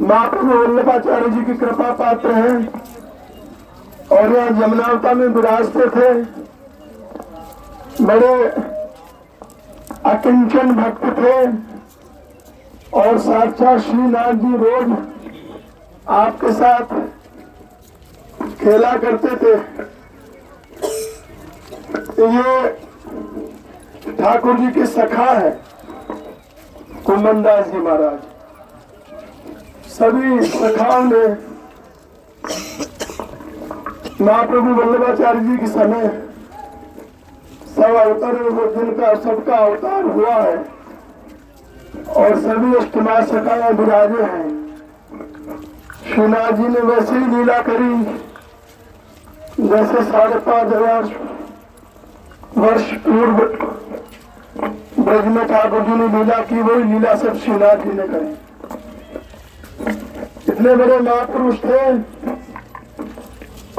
महाप्रभु वल्लभाचार्य जी की कृपा पात्र हैं और यहाँ जमुनावता में विराजते थे। बड़े अकिंचन भक्त थे और साक्षात श्रीनाथ जी रोज आपके साथ खेला करते थे। ये ठाकुर जी के सखा है कुमनदास जी महाराज। सभी सखाओं ने महाप्रभु वल्लभाचार्य जी के समय सब अवतार जिनका सबका अवतार हुआ है और सभी अष्टमा सखाएं विराजे हैं। श्रीनाथ जी ने वैसे ही लीला करी जैसे 5,500 वर्ष पूर्व ब्रज में ठाकुर जी ने लीला की, वही लीला सब श्रीनाथ जी ने करी। इतने बड़े महापुरुष थे।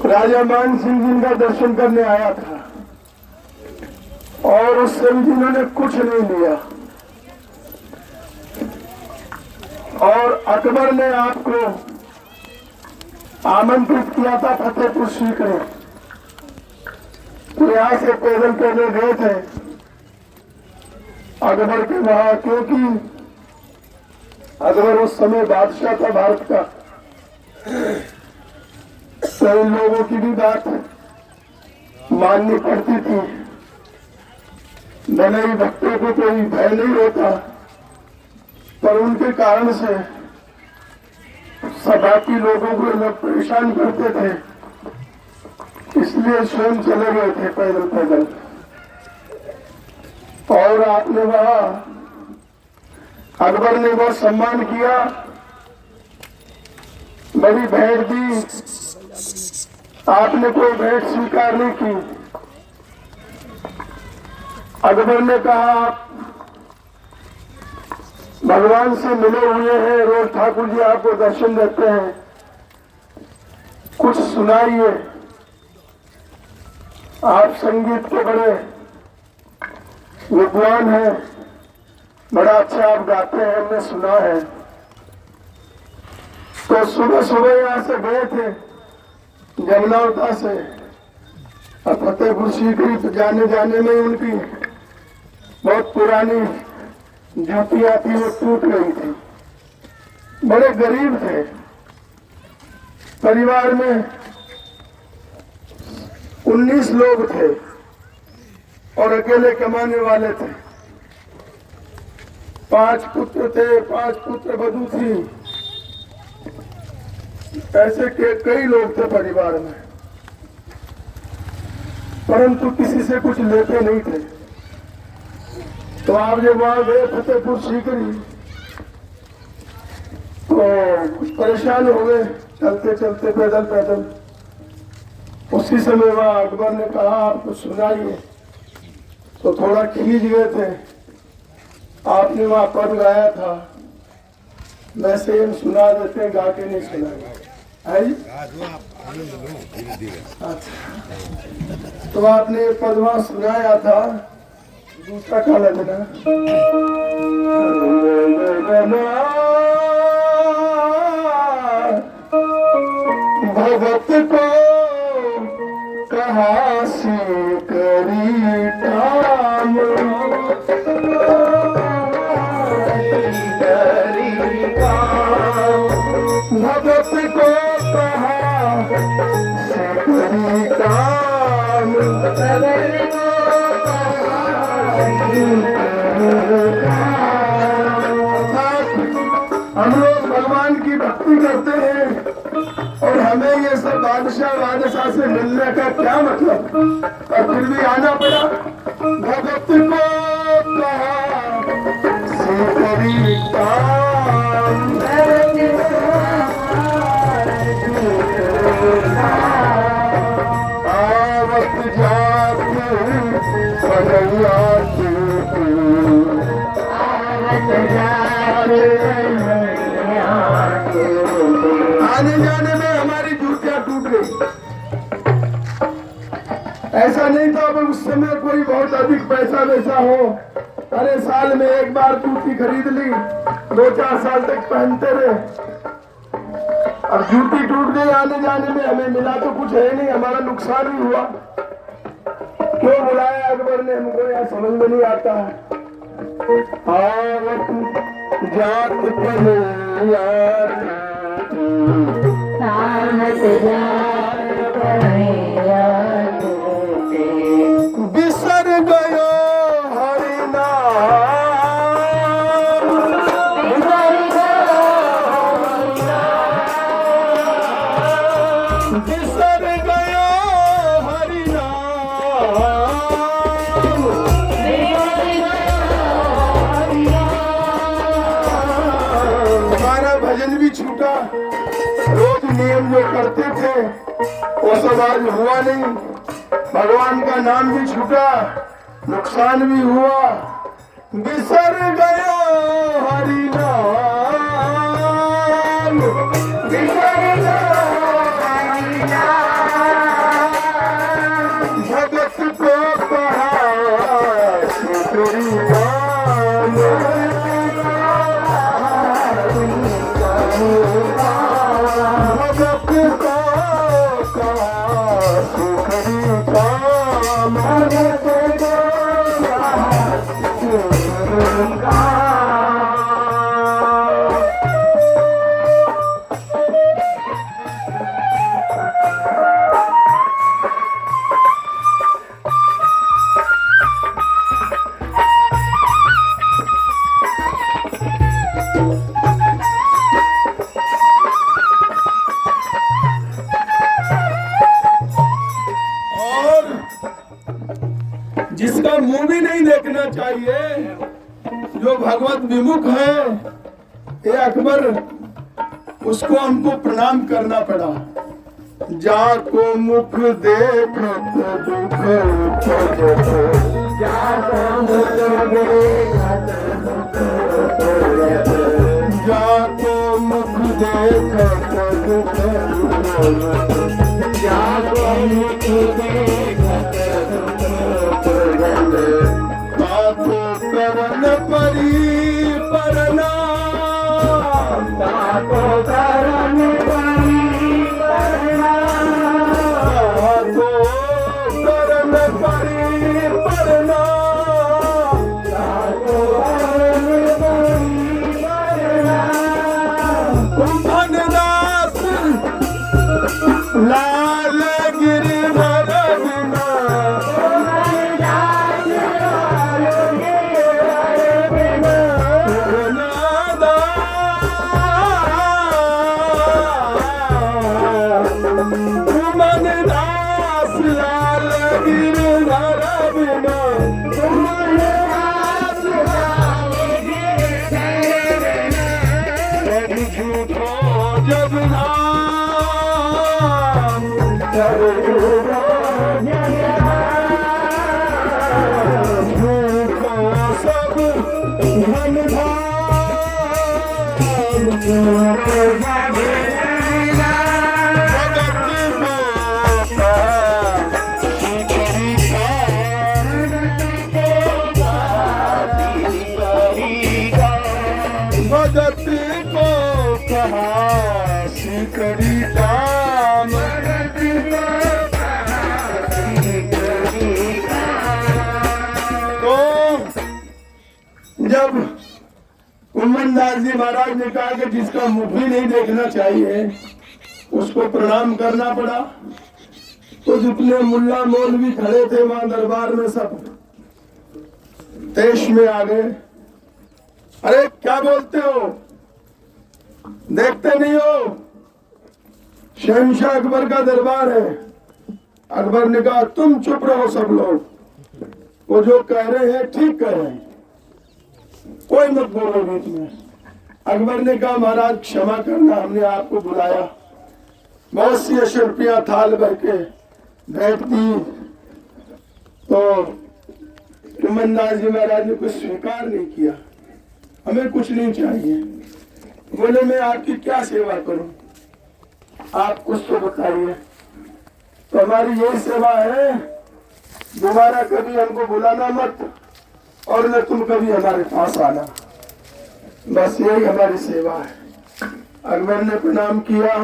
राजा मान सिंह जिनका दर्शन करने आया था और उससे भी जिन्होंने कुछ नहीं लिया, और अकबर ने आपको आमंत्रित किया था फतेहपुर सीकरी। तो यहाँ से पैदल पैदल गए थे अकबर के वहां, क्योंकि अकबर उस समय बादशाह था भारत का। तो इन लोगों की भी बात माननी पड़ती थी। भले ही भक्तों को कोई भय नहीं होता, पर उनके कारण से सभापी लोगों को लोग परेशान करते थे, इसलिए स्वयं चले गए थे पैदल पैदल। और आपने वहां अकबर ने बहुत सम्मान किया, बड़ी भेंट दी। आपने कोई भेंट स्वीकार नहीं की। अकबर ने कहा आप भगवान से मिले हुए हैं, रोज ठाकुर जी आपको दर्शन देते हैं, कुछ सुनाइए। आप संगीत के बड़े विद्वान हैं, बड़ा अच्छा आप गाते हैं, हमने सुना है। तो सुबह सुबह यहाँ से गए थे जमुनावता से और फतेहपुर सीकरी। तो जाने जाने में उनकी बहुत पुरानी जूतियां थी, वो टूट गई थी। बड़े गरीब थे, परिवार में 19 लोग थे और अकेले कमाने वाले थे। 5 पुत्र थे, 5 पुत्र वधू थी। ऐसे के कई लोग थे परिवार में, परंतु किसी से कुछ लेते नहीं थे। तो आप जब वहां गए फतेहपुर सीकरी तो कुछ परेशान हो गए चलते चलते पैदल पैदल। उसी समय वहां अकबर ने कहा आपको सुनाइए, तो थोड़ा खींच गए थे। आपने वहां पद गाया था, वैसे हम सुना देते, गा के नहीं सुनाएंगे। तो आपने पद वहां सुनाया था, दूसरा का लगना भगत को कहाँ से करी काम, भगत को कहाँ से करी काम, हम लोग भगवान की भक्ति करते हैं और हमें ये सब बादशाह से मिलने का क्या मतलब, और फिर भी आना पड़ा। भगत को कहाँ से करी काम, आवत जाते आने जाने में हमारी जूतियां टूट गई। ऐसा नहीं था अब उस समय कोई बहुत अधिक पैसा वैसा हो, अरे साल में एक बार जूती खरीद ली, 2-4 साल तक पहनते रहे। अब जूती टूट गई आने जाने में, हमें मिला तो कुछ है नहीं, हमारा नुकसान ही हुआ। क्यों बुलाया अकबर ने हमको, यार समझ में नहीं आता है। आवत जात कन्हैया बिसर गयो हरि नाम, बिसर गयो हरि नाम। हमारा भजन भी छूटा, रोज नियम जो करते थे वो सब आज हुआ नहीं। भगवान का नाम भी छूटा, नुकसान भी हुआ। बिसर गयो हरि नाम, बिसर गयो हरि नाम। भगत को कहा तेरी नाम, भगत को कहा सुखरी काम, भगत को कहा सुखरी काम। जिसका मुंह भी नहीं देखना चाहिए, जो भगवत विमुख है, ये अकबर, उसको हमको प्रणाम करना पड़ा। जाको मुख देखत दुख उपजत, जाको मुख देखत दुख उपजत, जाको मुख देखत दुख उपजत, जाको मुख देखत दुख उपजत। काको करन परी परनाम, काको करन परी परनाम, काको करन परी परनाम, काको करन परी परनाम। कुंभनदास लाल गिरधर बिना, कुंभनदास लाल गिरधर बिना, कुंभनदास लाल गिरधर बिना, कभी झूठो जब नाम, कभी झूठो जब नाम, झूठो सब धन धाम, झूठो जब भगत को कहा शिकरी दाम, भगत को कहा शिकरी दाम। तो जब कुंभनदास जी महाराज ने कहा कि जिसका मुख भी नहीं देखना चाहिए उसको प्रणाम करना पड़ा, तो जितने मुल्ला मौलवी खड़े थे वहां दरबार में सब देश में आ गए। अरे क्या बोलते हो, देखते नहीं हो, शहंशाह अकबर का दरबार है। अकबर ने कहा तुम चुप रहो सब लोग, वो जो कह रहे हैं ठीक कह रहे हैं, कोई मत बोलो बीच में। अकबर ने कहा महाराज क्षमा करना, हमने आपको बुलाया, बहुत सी अशर्फियां थाल भर के भेंट दी, तो कुंभनदास जी महाराज ने कुछ स्वीकार नहीं किया। हमें कुछ नहीं चाहिए। बोले मैं आपकी क्या सेवा करूं, आप कुछ तो बताइए। तो हमारी यही सेवा है, दोबारा कभी हमको बुलाना मत और न तुम कभी हमारे पास आना, बस यही हमारी सेवा है। अकबर ने प्रणाम किया,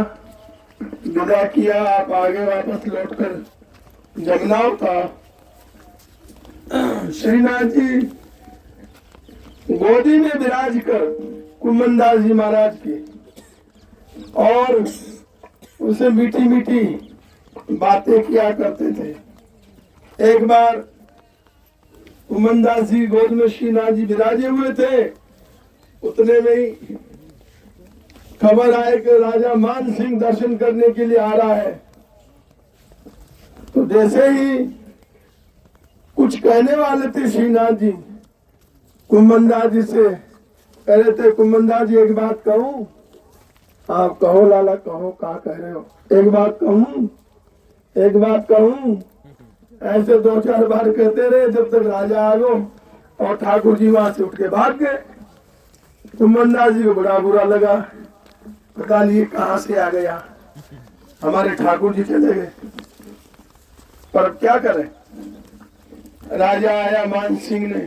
विदा किया। आप आगे वापस लौटकर जगनाव था। श्रीनाथ जी गोदी में विराज कर कुमनदास जी महाराज की और उसे मीठी मीठी बातें किया करते थे। एक बार कुमनदास जी गोद में श्रीनाथ जी विराजे हुए थे, उतने में ही खबर आए कि राजा मान सिंह दर्शन करने के लिए आ रहा है। तो जैसे ही कुछ कहने वाले थे श्रीनाथ जी कुमनदास जी से, कह रहे थे कुमनदास जी एक बात कहूं? आप कहो लाला, कहो, क्या कह रहे हो? एक बात कहूं, एक बात कहूं। ऐसे 2-4 बार कहते रहे जब तक राजा आ गए और ठाकुर जी वहां से उठ के भाग गए। कुमनदास जी को बड़ा बुरा लगा, पता नहीं कहां से आ गया, हमारे ठाकुर जी चले गए। पर अब क्या करें? राजा आया, मान सिंह ने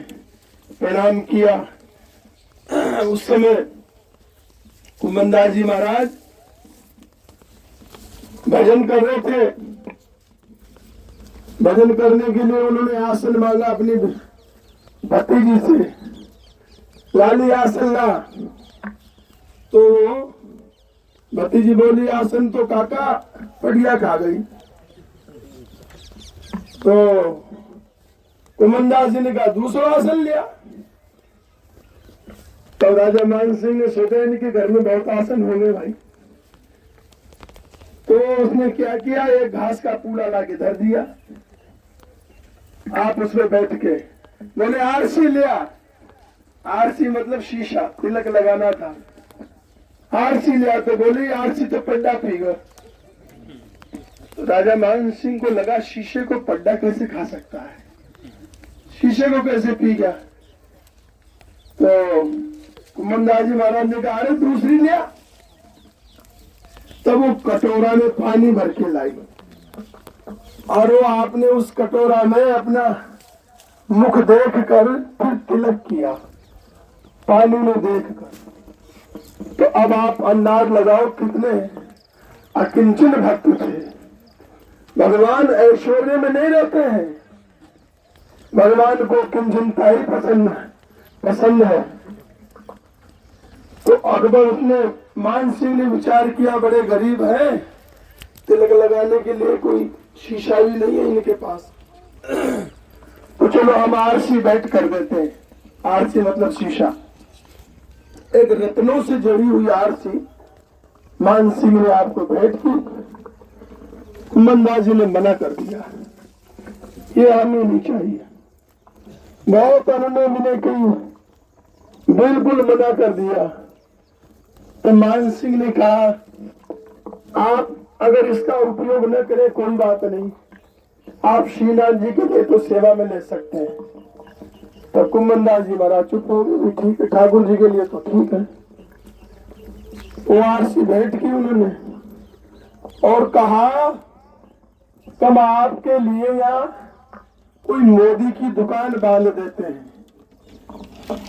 प्रणाम किया। उस समय कुमनदास जी महाराज भजन कर रहे थे। भजन करने के लिए उन्होंने आसन मांगा अपनी भतीजी से, लाली आसन ला। तो भतीजी बोली आसन तो काका पटिया खा गई। तो कुमनदास जी ने कहा दूसरा आसन लिया। तो राजा मान सिंह ने सोचा इनके घर में बहुत आसन होंगे भाई। तो उसने क्या किया, एक घास का पूला ला के धर दिया। आप उसमें बैठ के बोले आरसी लिया। आरसी मतलब शीशा, तिलक लगाना था। आरसी लिया तो बोली आरसी तो पड्डा पी गया। तो राजा मान सिंह को लगा शीशे को पड्डा कैसे खा सकता है, शीशे को कैसे पी गया। तो कुमनदास जी महाराज ने कहा अरे दूसरी लिया। तब वो कटोरा में पानी भर के लाई और वो आपने उस कटोरा में अपना मुख देख कर फिर तिलक किया, पानी में देख कर। तो अब आप अंदाज लगाओ कितने अकिंचन भक्त थे। भगवान ऐश्वर्य में नहीं रहते हैं, भगवान को किंचनता ही पसंद है। तो अकबर उसने मान सिंह ने विचार किया बड़े गरीब है, तिलक लगाने के लिए कोई शीशा भी नहीं है इनके पास। तो चलो हम आरसी बैठ कर देते हैं। आरसी मतलब शीशा, एक रत्नों से जुड़ी हुई आरसी मान सिंह ने आपको भेंट की। कुमनदास जी ने मना कर दिया, ये हमें नहीं चाहिए। बहुत अनुनय विनय की, बिल्कुल मना कर दिया। तो मान सिंह ने कहा आप अगर इसका उपयोग न करें कोई बात नहीं, आप श्रीनाथ जी के लिए तो सेवा में ले सकते हैं। तो कुमनदास जी महाराज चुप हो गए, ठीक है ठाकुर जी के लिए तो ठीक है। वो आरसी भेंट की उन्होंने और कहा कब आपके लिए यहाँ कोई मोदी की दुकान बांध देते हैं,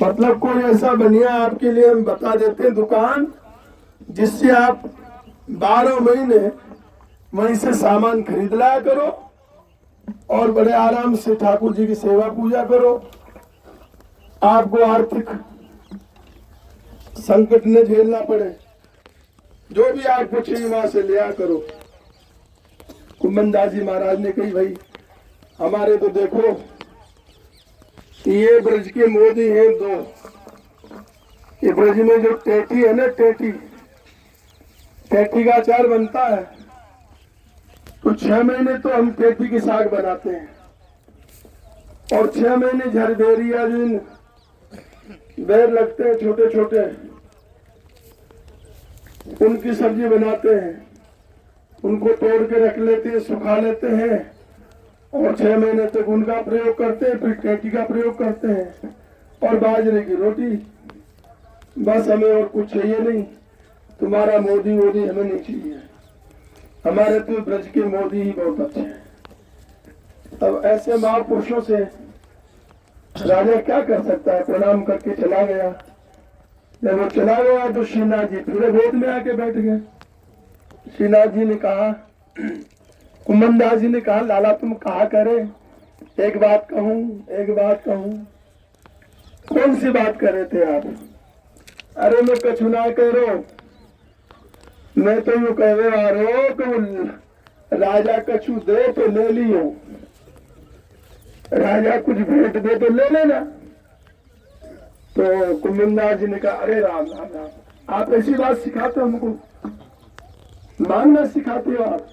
मतलब कोई ऐसा बनिया आपके लिए हम बता देते हैं दुकान, जिससे आप 12 महीने वहीं से सामान खरीद लाया करो और बड़े आराम से ठाकुर जी की सेवा पूजा करो। आपको आर्थिक संकट न झेलना पड़े, जो भी आपको चाहिए वहां से लिया करो। कुमनदास जी महाराज ने कही भाई हमारे तो देखो ये ब्रज के मोदी हैं 2। ये ब्रज में जो टेटी है ना, टेटी का अचार बनता है, तो 6 महीने तो हम टेटी की साग बनाते हैं और 6 महीने झरबेरिया जिन बेर लगते हैं छोटे छोटे, उनकी सब्जी बनाते हैं। उनको तोड़ के रख लेते हैं, सुखा लेते हैं और 6 महीने तक उनका प्रयोग करते हैं, फिर टेटी का प्रयोग करते हैं और बाजरे की रोटी। बस हमें और कुछ चाहिए नहीं, तुम्हारा मोदी वोदी हमें नहीं चाहिए, हमारे तो ब्रज के मोदी ही बहुत अच्छे हैं। अब ऐसे महापुरुषों से राजा क्या कर सकता है, प्रणाम करके चला गया। जब वो चला गया तो श्रीनाथ जी फिर गोद में आके बैठ गए। श्रीनाथ जी ने कहा, कुमनदास जी ने कहा, लाला तुम कहा करे, एक बात कहूं, एक बात कहूं। कौन सी बात कर रहे थे आप? अरे मैं कछु ना कह रहा, मैं तो यूं कह रहा रो कि राजा कछु दे तो ले लियो, राजा कुछ भेंट दे तो ले लेना। तो कुमनदास जी ने कहा, अरे राम राम राम, आप ऐसी बात सिखाते हो हमको, मांगना सिखाते हो आप।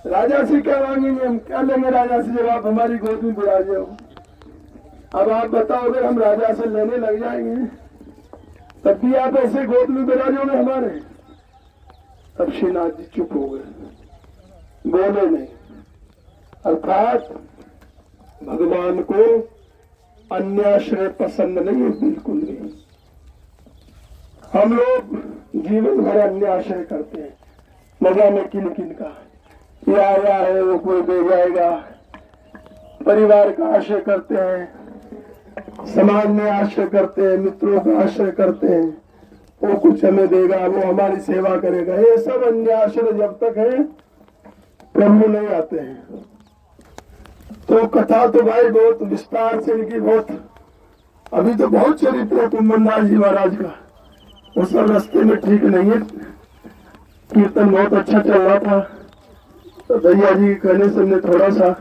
राजा से क्या मांगेंगे हम, क्या लेंगे राजा से जब आप हमारी गोद में विराजे हो। अब आप बताओ, अगर हम राजा से लेने लग जाएंगे तब भी आप ऐसे गोद में विराजोगे हमारे? तब श्रीनाथ जी चुप हो गए, बोले नहीं। अर्थात भगवान को अन्याश्रय पसंद नहीं है, बिल्कुल नहीं। हम लोग जीवन भर अन्याश्रय करते हैं, मजा में किन किन का, ये आया है वो कोई दे जाएगा, परिवार का आश्रय करते हैं, समाज में आश्रय करते हैं, मित्रों का आश्रय करते हैं, वो कुछ हमें देगा, वो हमारी सेवा करेगा। ये सब अन्याश्रय जब तक है प्रभु नहीं आते हैं। तो कथा तो भाई बहुत विस्तार से इनकी, बहुत अभी तो बहुत चरित्र है कुमनदास जी महाराज का, वो सब रास्ते में ठीक नहीं है। कीर्तन बहुत अच्छा चल रहा था, तो भैया जी के कहने से हमने थोड़ा सा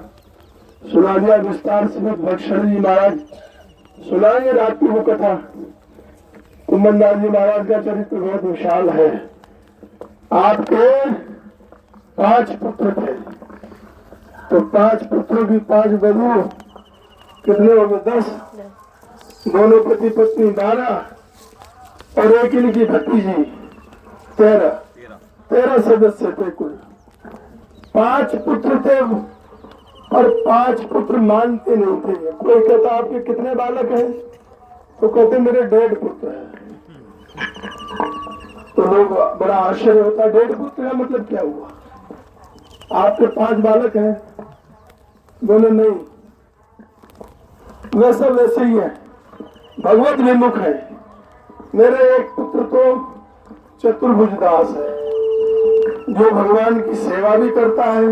सुना दिया विस्तार से। भक्षण जी महाराज सुनाएंगे रात की वो कथा। कुमनदास जी महाराज का चरित्र बहुत विशाल है। आपके 5 पुत्र थे, तो 5 पुत्रों की 5 बहू, कितने हो गए? 10। दोनों पति पत्नी 12 और एक इनकी भतीजी 13 सदस्य थे कुल। 5 पुत्र थे और 5 पुत्र मानते नहीं थे। कोई कहता आपके कितने बालक हैं, तो कहते मेरे 1.5 पुत्र हैं। तो लोग बड़ा आश्चर्य होता, 1.5 पुत्र का मतलब क्या हुआ? आपके 5 बालक हैं? बोले नहीं, वैसा वैसे ही है, भगवत विमुख है। मेरे एक पुत्र तो चतुर्भुज दास है, जो भगवान की सेवा भी करता है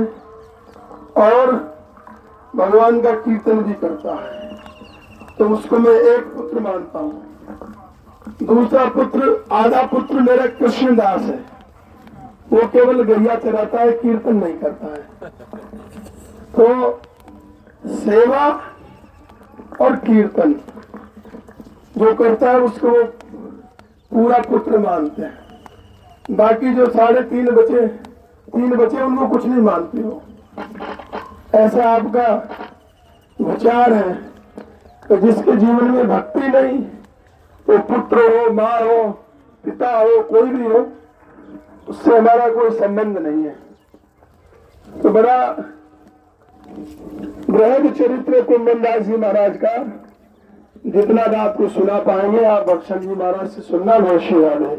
और भगवान का कीर्तन भी करता है, तो उसको मैं एक पुत्र मानता हूँ। दूसरा पुत्र, आधा पुत्र मेरा कृष्णदास है, वो केवल गैया चराता है, कीर्तन नहीं करता है। तो सेवा और कीर्तन जो करता है उसको वो पूरा पुत्र मानते हैं। बाकी जो 3.5 बचे, 3 बचे, उनको कुछ नहीं मानते हो। ऐसा आपका विचार है। तो जिसके जीवन में भक्ति नहीं, तो पुत्र हो, माँ हो, पिता हो, कोई भी हो, उससे हमारा कोई संबंध नहीं है। तो बड़ा बृहद चरित्र कुमनदास जी महाराज का, जितना आपको सुना पाएंगे आप भक्षण जी महाराज से सुनना। बहुत श्री राधे।